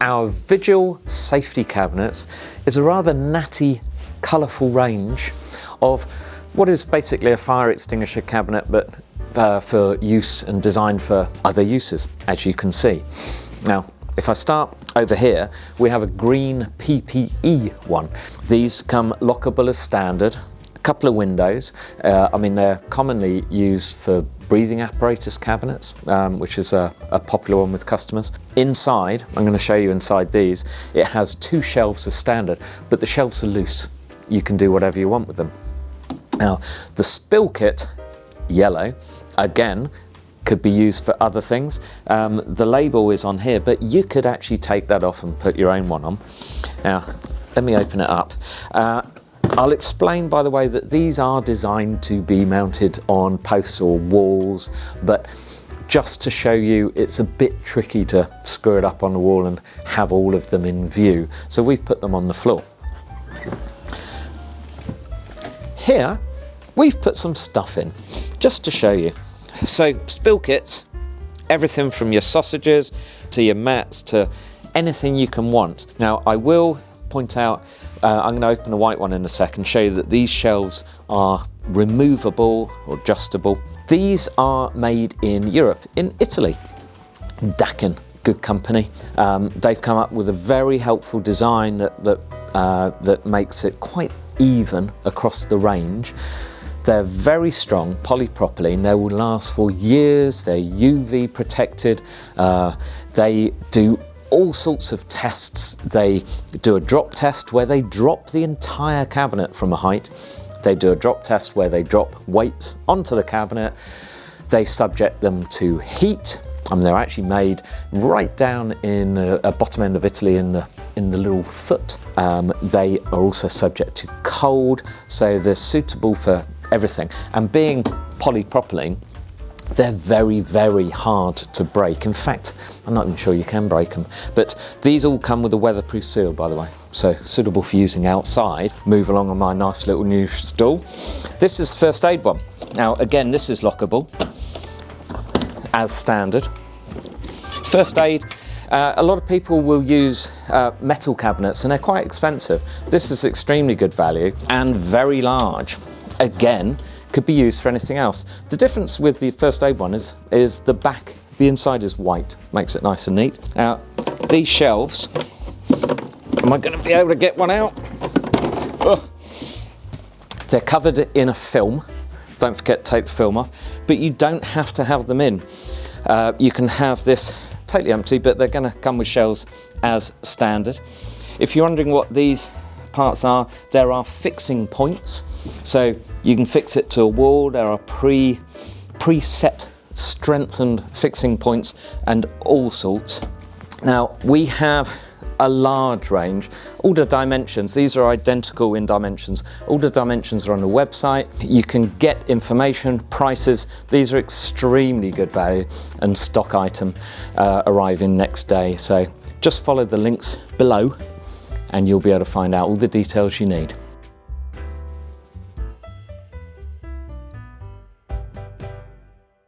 Our Vigil safety cabinets is a rather natty, colourful range of what is basically a fire extinguisher cabinet, but for use and designed for other uses, as you can see. Now, if I start over here, we have a green PPE one. These come lockable as standard, a couple of windows. They're commonly used for breathing apparatus cabinets, which is a popular one with customers. Inside, I'm going to show you inside these, it has 2 shelves as standard, but the shelves are loose. You can do whatever you want with them. Now, the spill kit, yellow, again, could be used for other things. The label is on here, but you could actually take that off and put your own one on. Now, let me open it up. I'll explain, by the way, that these are designed to be mounted on posts or walls, but just to show you, it's a bit tricky to screw it up on the wall and have all of them in view. So we've put them on the floor. Here, we've put some stuff in, just to show you. So spill kits, everything from your sausages to your mats to anything you can want. Now, I will point out, I'm going to open the white one in a second, show you that these shelves are removable or adjustable. These are made in Europe, in Italy. Dakin, good company. They've come up with a very helpful design that makes it quite even across the range. They're very strong, polypropylene. They will last for years. They're UV protected. They do all sorts of tests. They do a drop test where they drop the entire cabinet from a height. They do a drop test where they drop weights onto the cabinet. They subject them to heat. They're actually made right down in the bottom end of Italy in the little foot. They are also subject to cold, so they're suitable for everything. And being polypropylene, they're very, very hard to break. In fact, I'm not even sure you can break them. But these all come with a weatherproof seal, by the way. So suitable for using outside. Move along on my nice little new stool. This is the first aid one. Now, again, this is lockable, as standard. First aid, a lot of people will use metal cabinets, and they're quite expensive. This is extremely good value and very large. Again, could be used for anything else. The difference with the first aid one is the back. The inside is white, makes it nice and neat. Now, these shelves, am I going to be able to get one out? Oh. They're covered in a film. Don't forget to take the film off, but you don't have to have them in. You can have this totally empty, but they're going to come with shelves as standard. If you're wondering what these parts are, there are fixing points, so you can fix it to a wall. There are preset strengthened fixing points and all sorts. Now, we have a large range. All the dimensions, these are identical in dimensions. All the dimensions are on the website. You can get information, prices. These are extremely good value, and stock item arriving next day. So just follow the links below and you'll be able to find out all the details you need.